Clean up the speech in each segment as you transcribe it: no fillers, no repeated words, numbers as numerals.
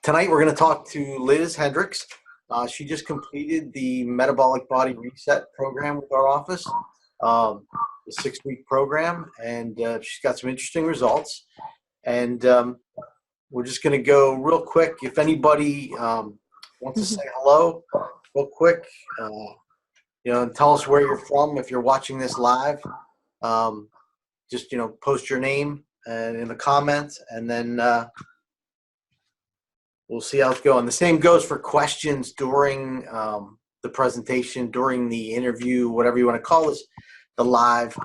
Tonight we're going to talk to Liz Hendricks. She just completed the Metabolic Body Reset program with our office, the 6-week program, and she's got some interesting results. And we're just going to go real quick. If anybody wants to say hello, real quick, and tell us where you're from. If you're watching this live, just post your name and in the comments, and then we'll see how it's going. The same goes for questions during the presentation, during the interview, whatever you want to call this, the live.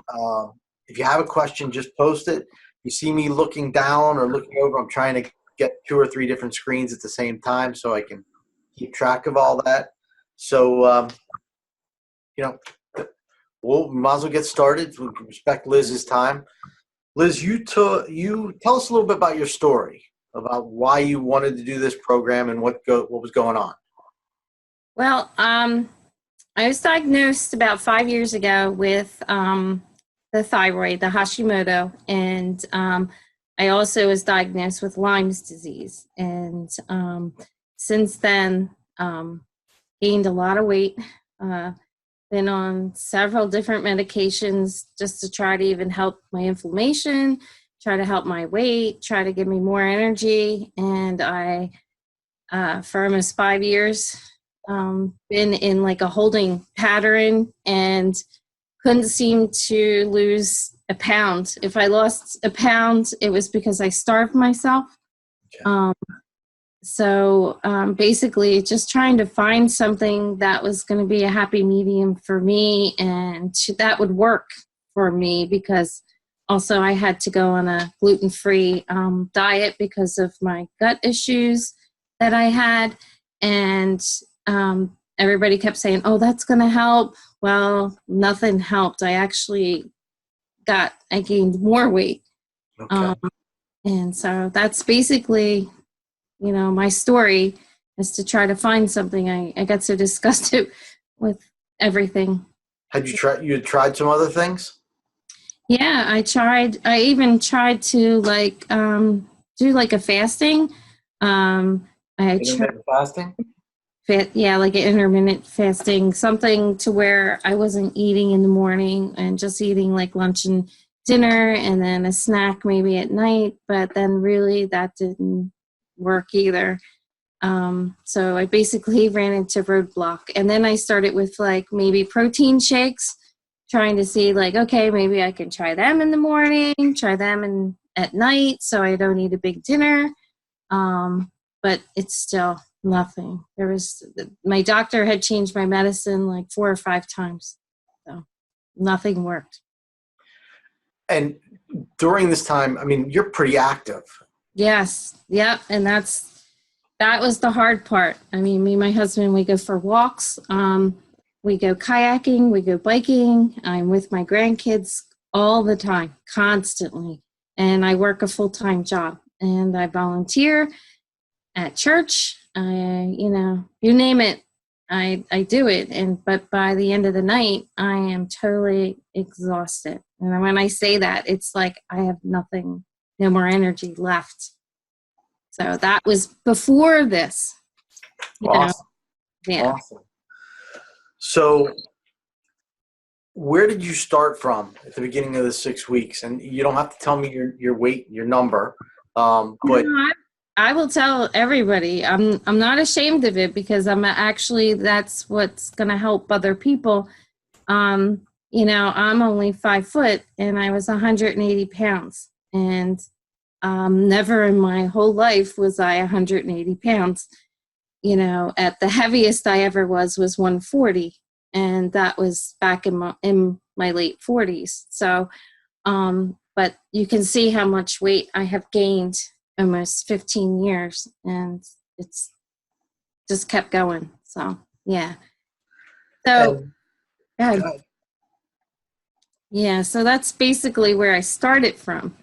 If you have a question, just post it. You see me looking down or looking over, I'm trying to get 2 or 3 different screens at the same time so I can keep track of all that. So, we might as well get started. We respect Liz's time. Liz, you tell us a little bit about your story, about why you wanted to do this program and what was going on. Well, I was diagnosed about 5 years ago with the thyroid, the Hashimoto, and I also was diagnosed with Lyme's disease. And since then, gained a lot of weight, been on several different medications just to try to even help my inflammation, try to help my weight, try to give me more energy. And I, for almost 5 years, been in like a holding pattern and couldn't seem to lose a pound. If I lost a pound, it was because I starved myself. Okay. So basically just trying to find something that was going to be a happy medium for me and that would work for me, because also I had to go on a gluten-free diet because of my gut issues that I had. And everybody kept saying, oh, that's going to help. Well, nothing helped. I gained more weight. Okay. And so that's basically, my story is to try to find something. I got so disgusted with everything. You had tried some other things? Yeah, I even tried to do like a fasting. Intermittent fasting? Yeah, like an intermittent fasting, something to where I wasn't eating in the morning and just eating like lunch and dinner and then a snack maybe at night, but then really that didn't work either. So I basically ran into roadblock, and then I started with like maybe protein shakes, trying to see like, okay, maybe I can try them in the morning, try them at night so I don't eat a big dinner. But it's still nothing. My doctor had changed my medicine like 4 or 5 times, so nothing worked. And during this time, I mean, you're pretty active. Yes. Yep. And that was the hard part. I mean, me and my husband, we go for walks. We go kayaking, we go biking. I'm with my grandkids all the time, constantly. And I work a full-time job, and I volunteer at church. You name it, I do it. But by the end of the night, I am totally exhausted. And when I say that, it's like I have nothing, no more energy left. So that was before this. Awesome. Yeah. Awesome. So where did you start from at the beginning of the 6 weeks? And you don't have to tell me your weight, your number, but I will tell everybody. I'm not ashamed of it, because that's what's going to help other people. I'm only 5 foot and I was 180 pounds, and never in my whole life was I 180 pounds. At the heaviest I ever was 140, and that was back in my late 40s. So, but you can see how much weight I have gained almost 15 years, and it's just kept going. So, yeah. So, yeah, so that's basically where I started from.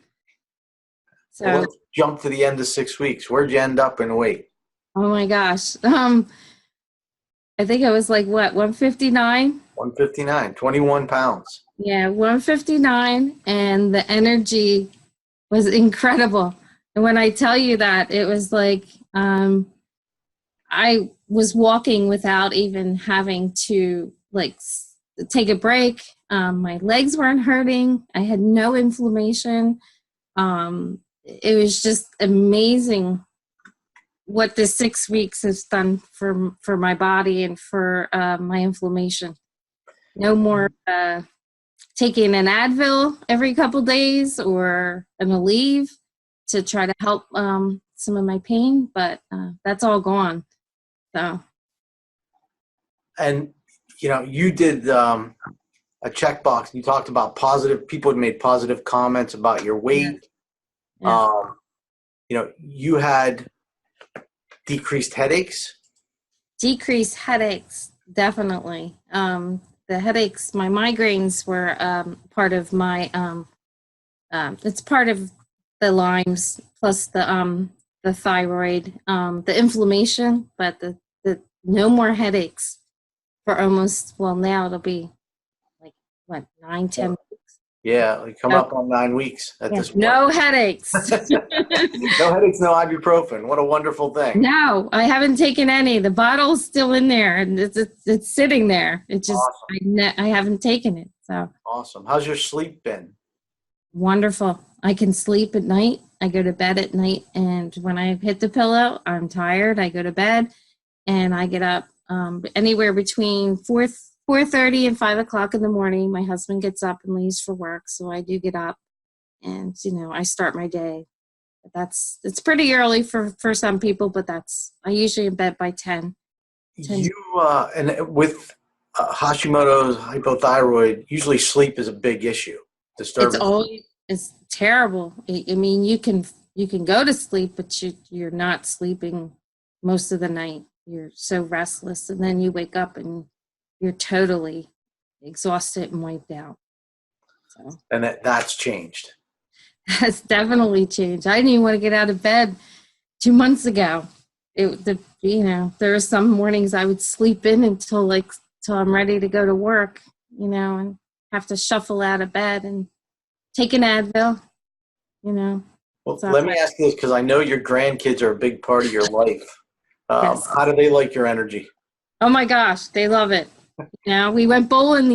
So well, let's jump to the end of 6 weeks. Where'd you end up in weight? Oh my gosh. I think I was like, what, 159? 159, 21 pounds. Yeah, 159, and the energy was incredible. And when I tell you that, it was like I was walking without even having to like take a break. My legs weren't hurting. I had no inflammation. It was just amazing what the 6 weeks has done for my body and for my inflammation. No more taking an Advil every couple days or an Aleve to try to help some of my pain, but that's all gone. So, And you did a checkbox. You talked about positive. People had made positive comments about your weight. yeah. You had decreased headaches. Decreased headaches, definitely. The headaches, my migraines were part of my. It's part of the Lyme's plus the thyroid, the inflammation, but the no more headaches for almost, well, now it'll be like what, 9, 10 weeks. Yeah, we come up on 9 weeks at this point. No headaches. No headaches, no ibuprofen. What a wonderful thing. No, I haven't taken any. The bottle's still in there and it's sitting there. It just, awesome. I haven't taken it. So awesome. How's your sleep been? Wonderful. I can sleep at night. I go to bed at night, and when I hit the pillow, I'm tired. I go to bed, and I get up anywhere between 4:30 and 5 o'clock in the morning. My husband gets up and leaves for work, so I do get up, and I start my day. It's pretty early for some people, but I usually in bed by 10. You and with Hashimoto's hypothyroid, usually sleep is a big issue. It's terrible. I mean, you can go to sleep, but you're not sleeping most of the night. You're so restless, and then you wake up and you're totally exhausted and wiped out. So, and that's changed. That's definitely changed. I didn't even want to get out of bed 2 months ago. There were some mornings I would sleep in until I'm ready to go to work, and have to shuffle out of bed and take an Advil, Well, let me ask you this, because I know your grandkids are a big part of your life. Yes. How do they like your energy? Oh my gosh, they love it. We went bowling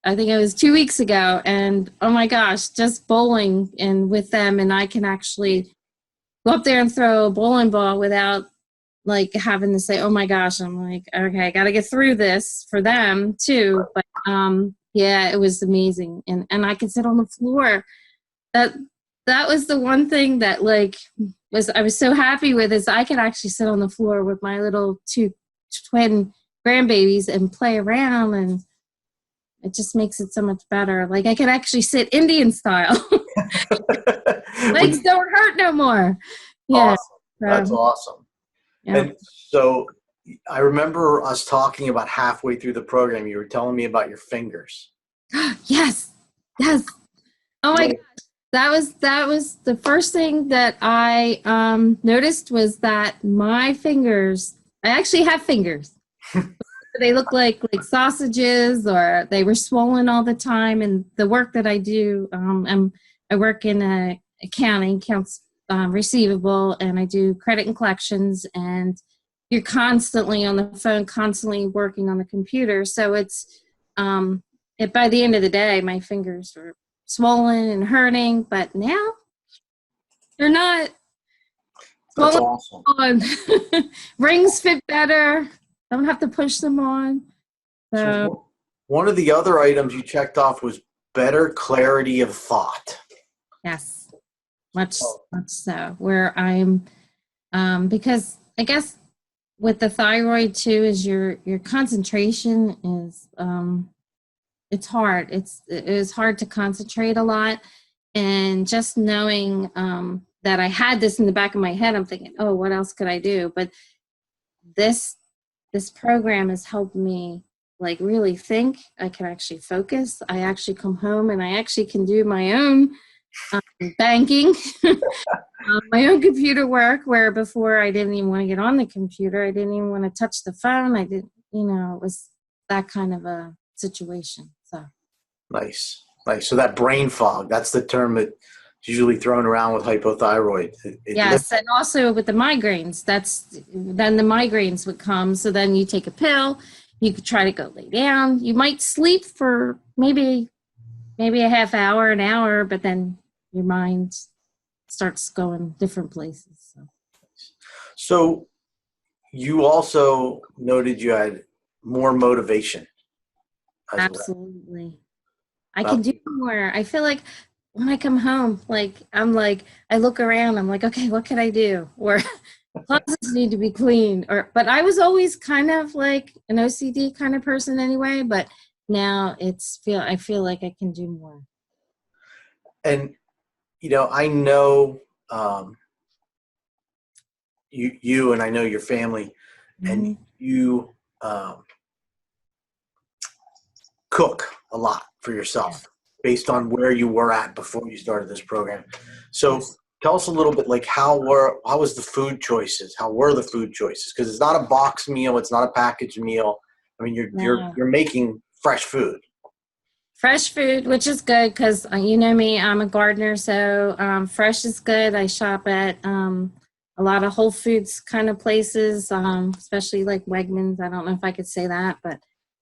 I think it was 2 weeks ago, and oh my gosh, just bowling and with them, and I can actually go up there and throw a bowling ball without having to say, oh my gosh. I'm like, okay, I got to get through this for them too. But yeah, it was amazing. And I could sit on the floor. That was the one thing that I was so happy with, is I could actually sit on the floor with my little 2 twin grandbabies and play around, and it just makes it so much better. I could actually sit Indian style. Legs don't hurt no more. Yeah. Awesome. That's awesome. Yeah. And so I remember us talking about halfway through the program, you were telling me about your fingers. Yes. Oh my gosh. That was the first thing that I noticed, was that my fingers, I actually have fingers. They look like sausages, or they were swollen all the time. And the work that I do, I work in accounting, accounts receivable, and I do credit and collections, and you're constantly on the phone, constantly working on the computer. So it's by the end of the day, my fingers were swollen and hurting, but now they're not. That's awesome. Rings fit better. Don't have to push them on. So one of the other items you checked off was better clarity of thought. Yes, much so. Where I'm, because I guess with the thyroid too, is your concentration is it's hard. It is hard to concentrate a lot, and just knowing that I had this in the back of my head, I'm thinking, oh, what else could I do? But this program has helped me really think. I can actually focus. I actually come home and I actually can do my own banking, my own computer work, where before I didn't even want to get on the computer. I didn't even want to touch the phone. I didn't, it was that kind of a situation. So nice. So that brain fog, that's the term that usually thrown around with hypothyroid. Yes, and also with the migraines, then the migraines would come. So then you take a pill, you could try to go lay down. You might sleep for maybe a half hour, an hour, but then your mind starts going different places. So you also noted you had more motivation as well. Absolutely. I can do more. I feel like when I come home, I look around, I'm like, okay, what can I do? Or closets need to be clean. But I was always kind of like an OCD kind of person anyway, but now I feel like I can do more. And, I know you and I know your family, and you cook a lot for yourself based on where you were at before you started this program. So tell us a little bit, like how was the food choices? How were the food choices? Because it's not a box meal, it's not a packaged meal. I mean, you're making fresh food. Fresh food, which is good because you know me, I'm a gardener, so fresh is good. I shop at a lot of Whole Foods kind of places, especially like Wegmans. I don't know if I could say that, but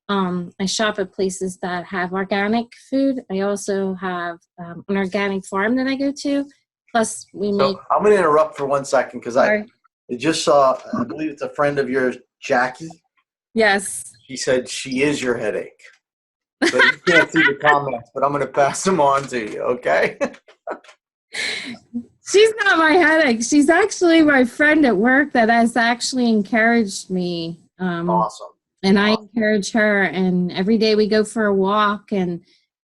I shop at places that have organic food. I also have an organic farm that I go to. Plus, I'm going to interrupt for 1 second because I just saw, I believe it's a friend of yours, Jackie. Yes. She said she is your headache. So you can't see the comments, but I'm going to pass them on to you, okay? She's not my headache. She's actually my friend at work that has actually encouraged me. Awesome. And I encourage her, and every day we go for a walk and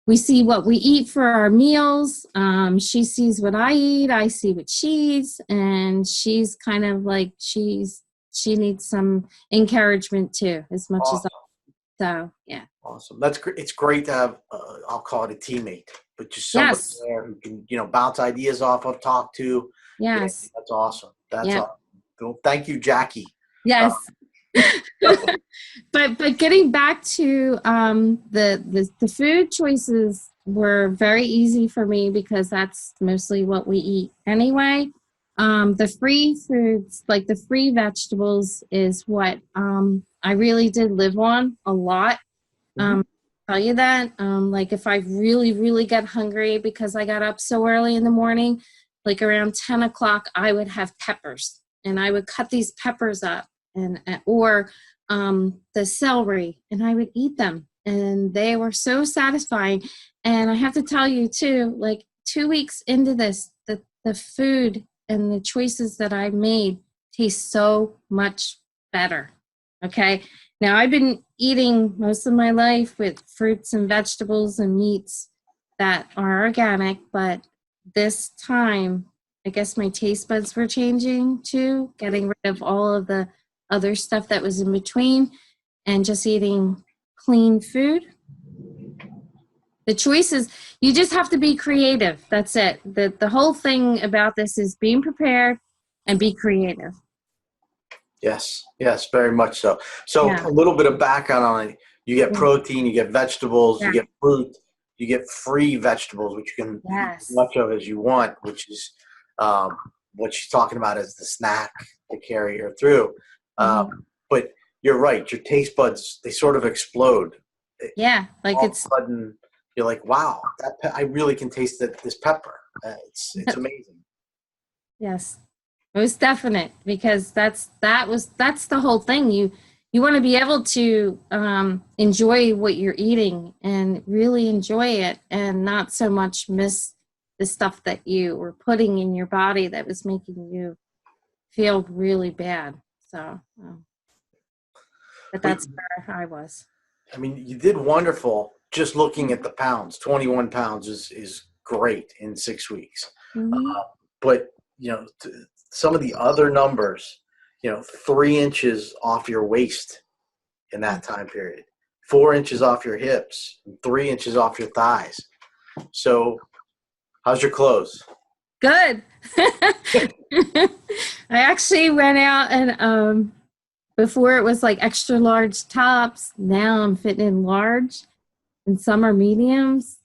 we see what we eat for our meals. She sees what I eat. I see what she eats. And she's kind of like, she needs some encouragement too, as much as I. So, yeah. Awesome. That's great. It's great to have, I'll call it a teammate, but just somebody there who can, bounce ideas off of, talk to. Yes. Yeah, that's awesome. That's awesome. Well, thank you, Jackie. Yes. But getting back to the food choices were very easy for me because that's mostly what we eat anyway. The free foods, like the free vegetables, is what I really did live on a lot. Tell you that, like if I really, really get hungry because I got up so early in the morning, like around 10 o'clock, I would have peppers and I would cut these peppers up or the celery, and I would eat them, and they were so satisfying. And I have to tell you too, like 2 weeks into this, the food and the choices that I made taste so much better. Okay. Now I've been eating most of my life with fruits and vegetables and meats that are organic, but this time, I guess my taste buds were changing too, getting rid of all of the other stuff that was in between and just eating clean food. The choices, you just have to be creative. That's it. The whole thing about this is being prepared and be creative. Yes, very much so. So a little bit of background on it. You get protein, you get vegetables, you get fruit, you get free vegetables, which you can eat as much of as you want, which is what she's talking about as the snack to carry her through. But you're right. Your taste buds, they sort of explode. Yeah. Like all of a sudden you're like, wow, I really can taste this pepper. It's amazing. Yes. Most definite, because that's the whole thing. You want to be able to enjoy what you're eating and really enjoy it and not so much miss the stuff that you were putting in your body that was making you feel really bad. So, but that's where I was. I mean, you did wonderful just looking at the pounds. 21 pounds is great in 6 weeks. But, some of the other numbers, 3 inches off your waist in that time period, 4 inches off your hips, 3 inches off your thighs. So how's your clothes? Good. I actually went out and before it was like extra large tops. Now I'm fitting in large, and some are mediums.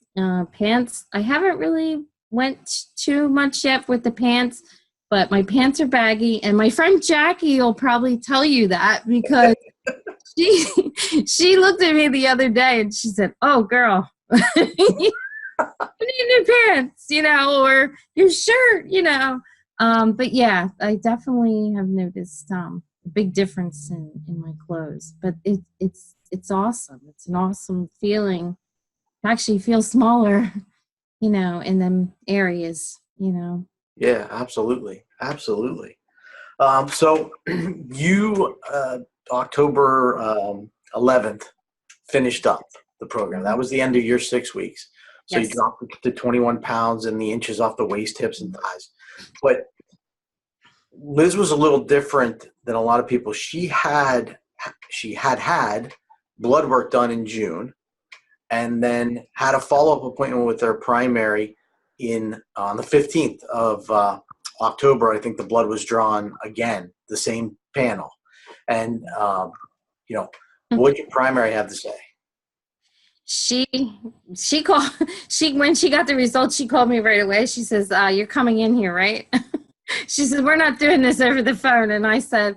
Pants, I haven't really went too much yet with the pants, but my pants are baggy. And my friend Jackie will probably tell you that because she she looked at me the other day and she said, "Oh, girl, you need new pants, or your shirt, But yeah, I definitely have noticed a big difference in my clothes. But it's awesome. It's an awesome feeling. I actually feel smaller, in them areas. Yeah, absolutely. Absolutely. So you, October 11th, finished up the program. That was the end of your 6 weeks. So you Yes. dropped to 21 pounds and the inches off the waist, hips, and thighs. But Liz was a little different than a lot of people. She had blood work done in June, and then had a follow-up appointment with her primary on the 15th of October. I think the blood was drawn again, the same panel. And what did your primary have to say? She she called she when she got the results, she called me right away. She says, "You're coming in here, right?" She says, "We're not doing this over the phone." And I said,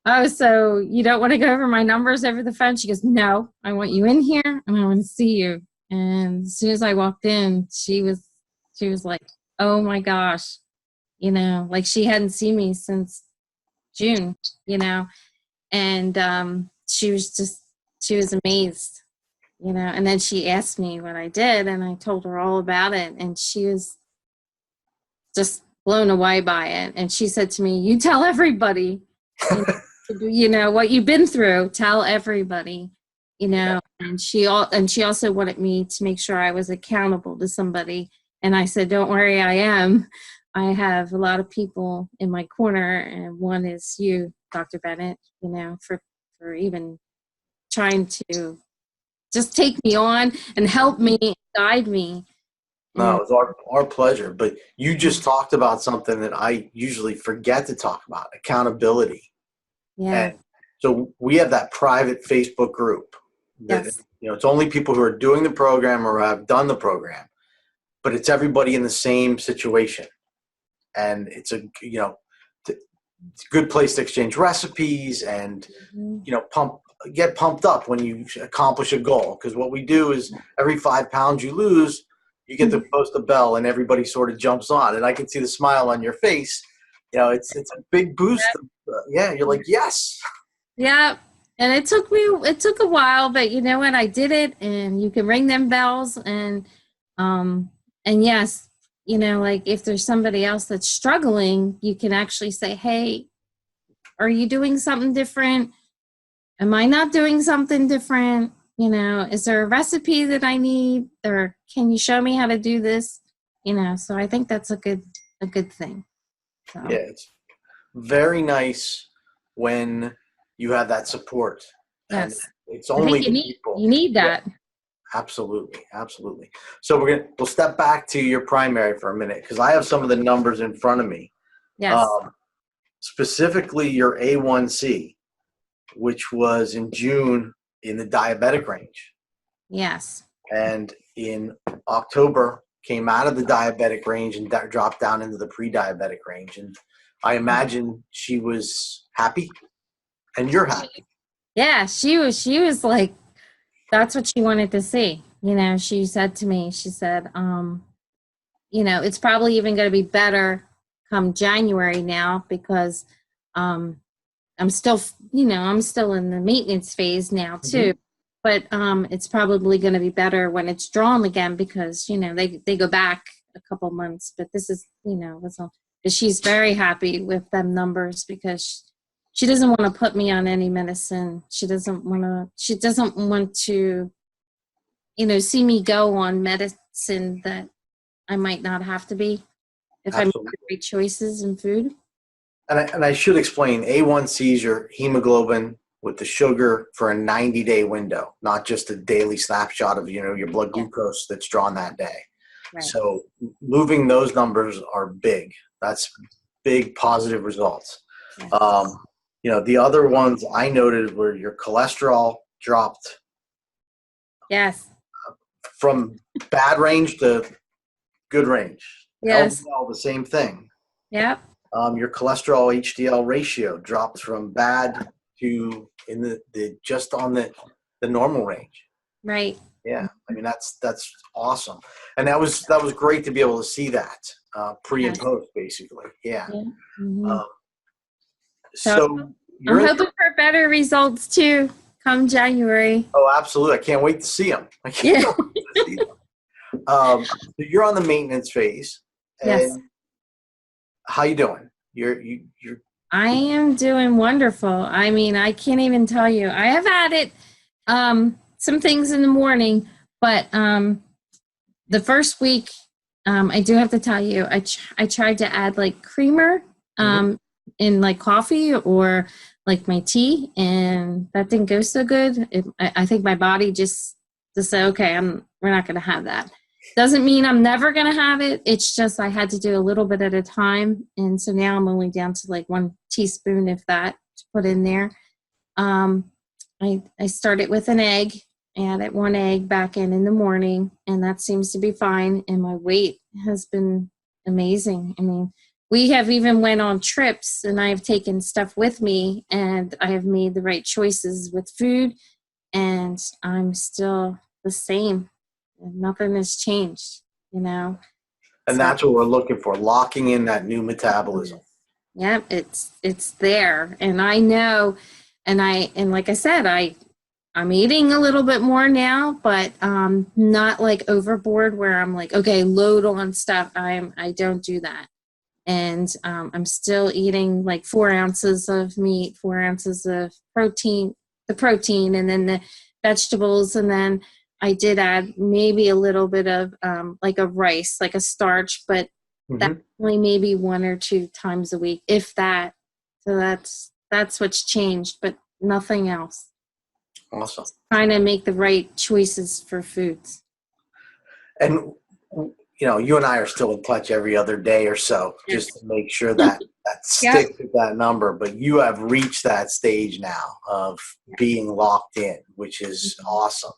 "Oh, so you don't want to go over my numbers over the phone?" She goes, "No, I want you in here and I want to see you." And as soon as I walked in, she was like, "Oh my gosh," like she hadn't seen me since June, and she was amazed. And then she asked me what I did, and I told her all about it, and she was just blown away by it. And she said to me, "You tell everybody, what you've been through. Tell everybody, Yeah. And she also wanted me to make sure I was accountable to somebody. And I said, "Don't worry, I am. I have a lot of people in my corner, and one is you, Dr. Bennett. For even trying to just take me on and help me, guide me." No, And it was our pleasure. But you just talked about something that I usually forget to talk about: accountability. yeah, And so we have that private Facebook group that, yes, it's only people who are doing the program or have done the program, but it's everybody in the same situation. And it's it's a good place to exchange recipes and, mhm, get pumped up when you accomplish a goal. Because what we do is every 5 pounds you lose, you get to post a bell and everybody sort of jumps on. And I can see the smile on your face. It's a big boost. Yeah, you're like, yes. yeah. And it took a while, but you know what? I did it, and you can ring them bells, um, and yes, like if there's somebody else that's struggling, you can actually say, "Hey, are you doing something different? Am I not doing something different? Is there a recipe that I need, or can you show me how to do this?" So I think that's a good thing. Yeah, So it's very nice when you have that support. And yes, it's I think only you the need people. you need Yeah, that. absolutely. Absolutely. So we'll step back to your primary for a minute because I have some of the numbers in front of me. Yes, Um, Specifically your A1C, which was in June in the diabetic range, yes. and in October came out of the diabetic range and dropped down into the pre-diabetic range. And I imagine she was happy, and you're happy. Yeah, she was like, that's what she wanted to see. She said to me, she said, it's probably even going to be better come January now because um I'm still in the maintenance phase now too. Mhm. But it's probably going to be better when it's drawn again because they go back a couple months. But this is was all. But she's very happy with them numbers because she doesn't want to put me on any medicine. She doesn't want to. She doesn't want to see me go on medicine that I might not have to be if I make the Absolutely. right choices in food. And I should explain, A1C is your hemoglobin with the sugar for a 90-day window, not just a daily snapshot of, your blood Yeah, glucose that's drawn that day. right. So moving those numbers are big. That's big positive results. Yes. Um, the other ones I noted were your cholesterol dropped Yes. from bad range to good range. Yes. LDL, the same thing. Yep. Your cholesterol HDL ratio drops from bad to in the just on the normal range. Right. Yeah, I mean that's awesome, and that was great to be able to see that pre and Yes. post, basically. Yeah. Yeah. Mhm. Um, So so I'm you're in. hoping for better results too come January. Oh, absolutely! I can't wait to see them. I can't Yeah. wait to see them. So you're on the maintenance phase, Yes. and how you doing? You're I am doing wonderful. I mean, I can't even tell you. I have added some things in the morning, but the first week, I do have to tell you, I tried to add like creamer Mhm. in like coffee or like my tea, and that didn't go so good. I think my body just said, okay, we're not going to have that. Doesn't mean I'm never going to have it. It's just I had to do a little bit at a time, and so now I'm only down to like 1 teaspoon, if that, to put in there. Um, I started with an egg, added 1 egg back in the morning, and that seems to be fine. And my weight has been amazing. I mean, we have even went on trips, and I have taken stuff with me, and I have made the right choices with food, and I'm still the same. Nothing has changed, you know. and So that's what we're looking for, locking in that new metabolism. yeah, it's there, and I know, and like I said, I'm eating a little bit more now, but not like overboard where I'm like, okay, load on stuff. I don't do that. And I'm still eating like 4 ounces of meat, 4 ounces of protein, and then the vegetables. And then I did add maybe a little bit of like a rice, like a starch, but that's Mhm. only maybe 1 or 2 times a week, if that. So that's what's changed, but nothing else. Awesome. Trying to make the right choices for foods. And you and I are still in touch every other day or so, just Yes. to make sure that Yep. sticks with that number. But you have reached that stage now of being locked in, which is awesome.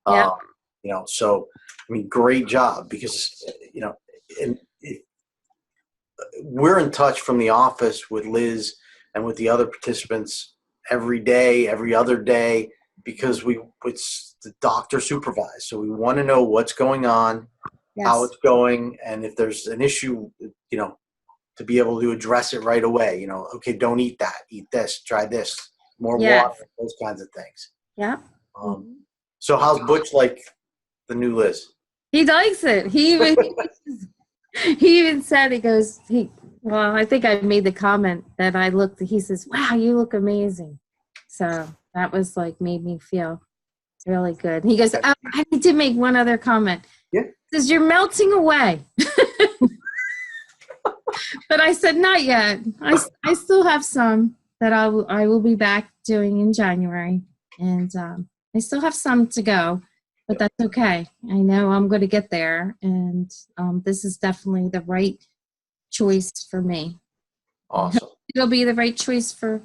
Yep. Um, so I mean, great job, because and we're in touch from the office with Liz and with the other participants every day, every other day, because it's the doctor supervised. So we want to know what's going on, how Yes. it's going, and if there's an issue, to be able to address it right away. Okay, don't eat that, eat this, try this, more Yes. water, those kinds of things. Yep. So how's Butch like the new Liz? He likes it. He even said, well, I think I made the comment that he says, wow, you look amazing. So that was like, made me feel really good. He goes, oh, I need to make one other comment. Yeah. He says, you're melting away. But I said, not yet. I still have some that I will be back doing in January. And I still have some to go, but that's okay. I know I'm going to get there. And this is definitely the right choice for me. Awesome. It'll be the right choice for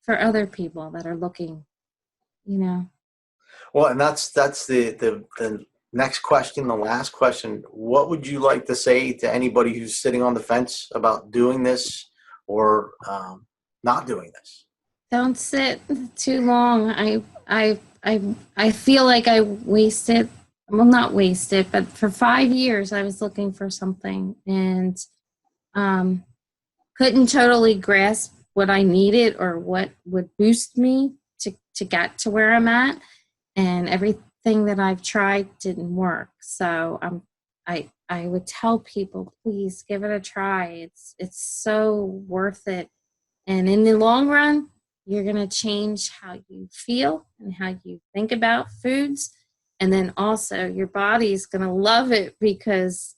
other people that are looking, Well, and that's the next question, the last question. What would you like to say to anybody who's sitting on the fence about doing this or not doing this? Don't sit too long. I feel like I wasted, well, not wasted, but for 5 years I was looking for something and couldn't totally grasp what I needed or what would boost me to get to where I'm at. And everything that I've tried didn't work. So I would tell people, please give it a try. It's so worth it. And in the long run, you're going to change how you feel and how you think about foods. And then also your body is going to love it because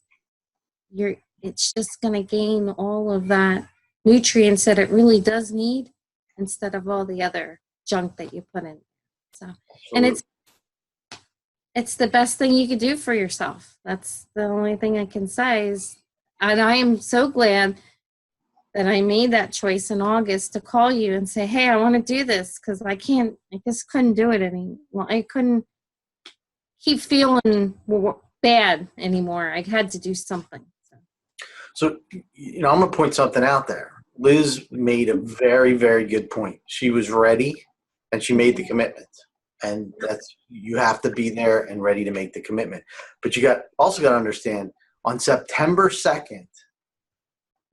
it's just going to gain all of that nutrients that it really does need instead of all the other junk that you put in. So, and it's the best thing you could do for yourself. That's the only thing I can say is, and I am so glad that I made that choice in August to call you and say, hey, I want to do this because I just couldn't do it anymore. Well, I couldn't keep feeling bad anymore. I had to do something. So. So, I'm going to point something out there. Liz made a very, very good point. She was ready and she made the commitment. And you have to be there and ready to make the commitment. But you also got to understand, on September 2nd,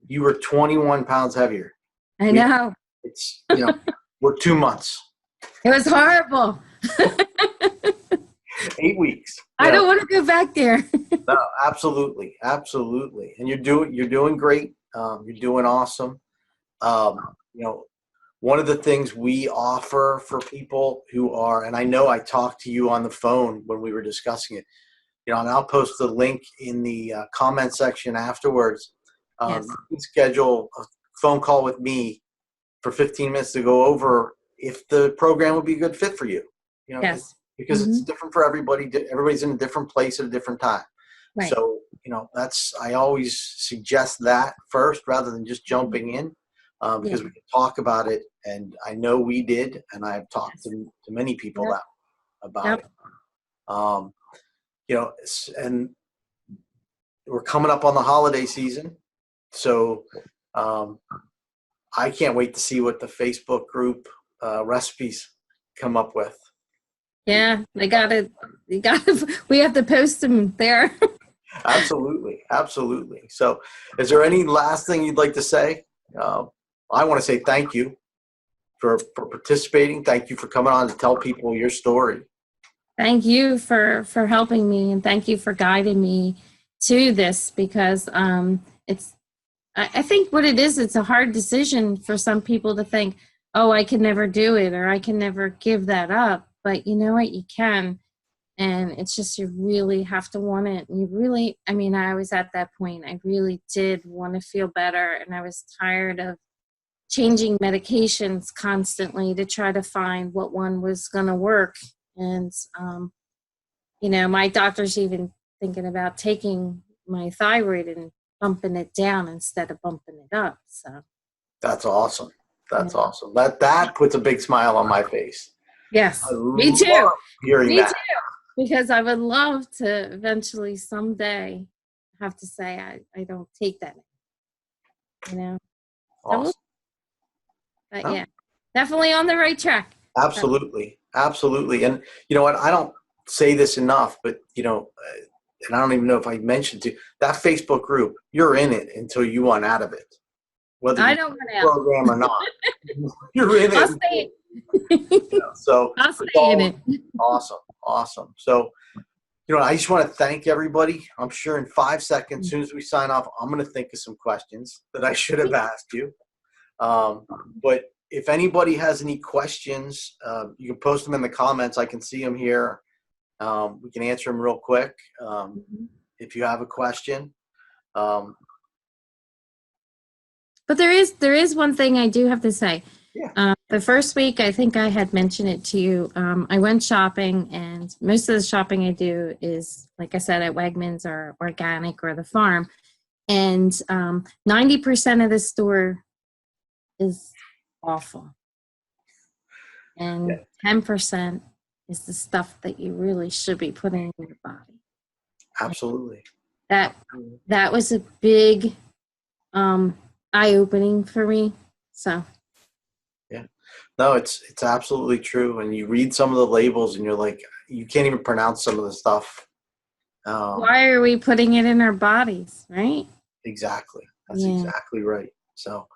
you were 21 pounds heavier. I know. It's, we're 2 months. It was horrible. 8 weeks. I don't want to go back there. No, absolutely. Absolutely. And you're doing great. You're doing awesome. One of the things we offer for people who are, and I know I talked to you on the phone when we were discussing it, and I'll post the link in the comment section afterwards. Yes. You can schedule a phone call with me for 15 minutes to go over if the program would be a good fit for you. Yes. Because it's different for everybody. Everybody's in a different place at a different time. Right. So, I always suggest that first rather than just jumping in, because we can talk about it. And I know we did, and I've talked to many people about it. And we're coming up on the holiday season. So I can't wait to see what the Facebook group recipes come up with. Yeah, we have to post them there. Absolutely. Absolutely. So is there any last thing you'd like to say? I want to say thank you for participating. Thank you for coming on to tell people your story. Thank you for helping me, and thank you for guiding me to this, because I think what it is, it's a hard decision for some people to think, oh, I can never do it, or I can never give that up. But you know what? You can. And it's just, you really have to want it. And I was at that point. I really did want to feel better. And I was tired of changing medications constantly to try to find what one was going to work. And, my doctor's even thinking about taking my thyroid and bumping it down instead of bumping it up. So that's awesome. That's awesome. That puts a big smile on my face. Yes, me too. Hearing that. Too. Because I would love to eventually someday have to say I don't take that. Awesome. But yeah, definitely on the right track. Absolutely. Absolutely. And you know what? I don't say this enough, but and I don't even know if I mentioned to that Facebook group, you're in it until you want out of it. Whether I don't want out. Program or not. You're in I'll it. stay. So I'll stay in it. Awesome. So, I just want to thank everybody. I'm sure in 5 seconds, as soon as we sign off, I'm going to think of some questions that I should have asked you. But if anybody has any questions, you can post them in the comments. I can see them here. We can answer them real quick if you have a question. But there is one thing I do have to say. Yeah. The first week, I think I had mentioned it to you. I went shopping, and most of the shopping I do is, like I said, at Wegmans or organic or the farm. And 90% of the store is awful. And 10% is the stuff that you really should be putting in your body. Absolutely. That was a big eye-opening for me. So. Yeah. No, it's absolutely true. And you read some of the labels and you're like, you can't even pronounce some of the stuff. Why are we putting it in our bodies, right? Exactly. That's exactly right. So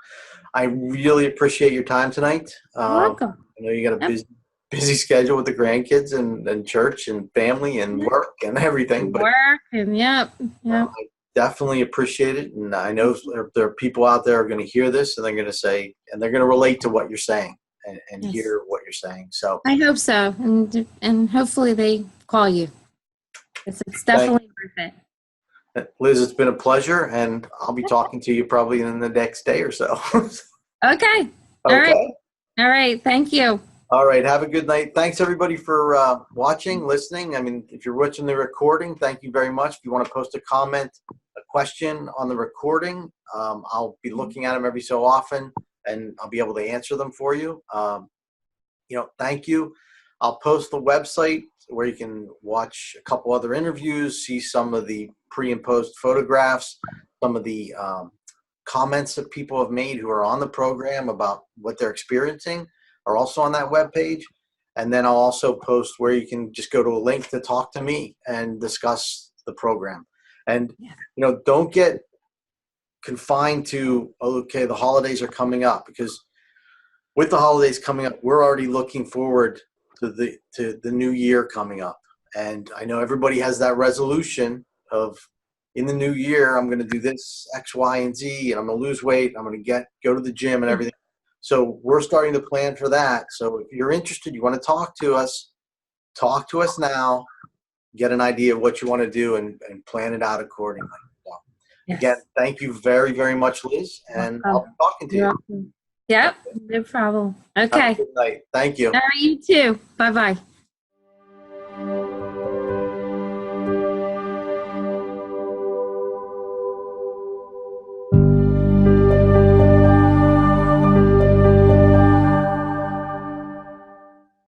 I really appreciate your time tonight. You're welcome. I know you got a busy schedule with the grandkids and church and family and work and everything. But yep. I definitely appreciate it. And I know there are people out there who are going to hear this and they're going to say, and they're going to relate to what you're saying and hear what you're saying. So I hope so. And hopefully they call you. It's definitely worth it. Liz, it's been a pleasure, and I'll be talking to you probably in the next day or so. Okay. All right. Thank you. All right. Have a good night. Thanks, everybody, for watching, listening. I mean, if you're watching the recording, thank you very much. If you want to post a comment, a question on the recording, I'll be looking at them every so often, and I'll be able to answer them for you. Thank you. I'll post the website where you can watch a couple other interviews, see some of the pre and post photographs. some of the comments that people have made who are on the program about what they're experiencing are also on that webpage. And then I'll also post where you can just go to a link to talk to me and discuss the program. And, don't get confined to, okay, the holidays are coming up, because with the holidays coming up, we're already looking forward to the new year coming up. And I know everybody has that resolution of, in the new year, I'm going to do this X, Y, and Z, and I'm going to lose weight. I'm going to go to the gym and everything. So we're starting to plan for that. So if you're interested, you want to talk to us now, get an idea of what you want to do, and plan it out accordingly. So, Yes. again, thank you very, very much, Liz. And I'll be talking to You're you. welcome. Yep, no problem. Have a Okay. good night. Thank you. All right, you too. Bye-bye.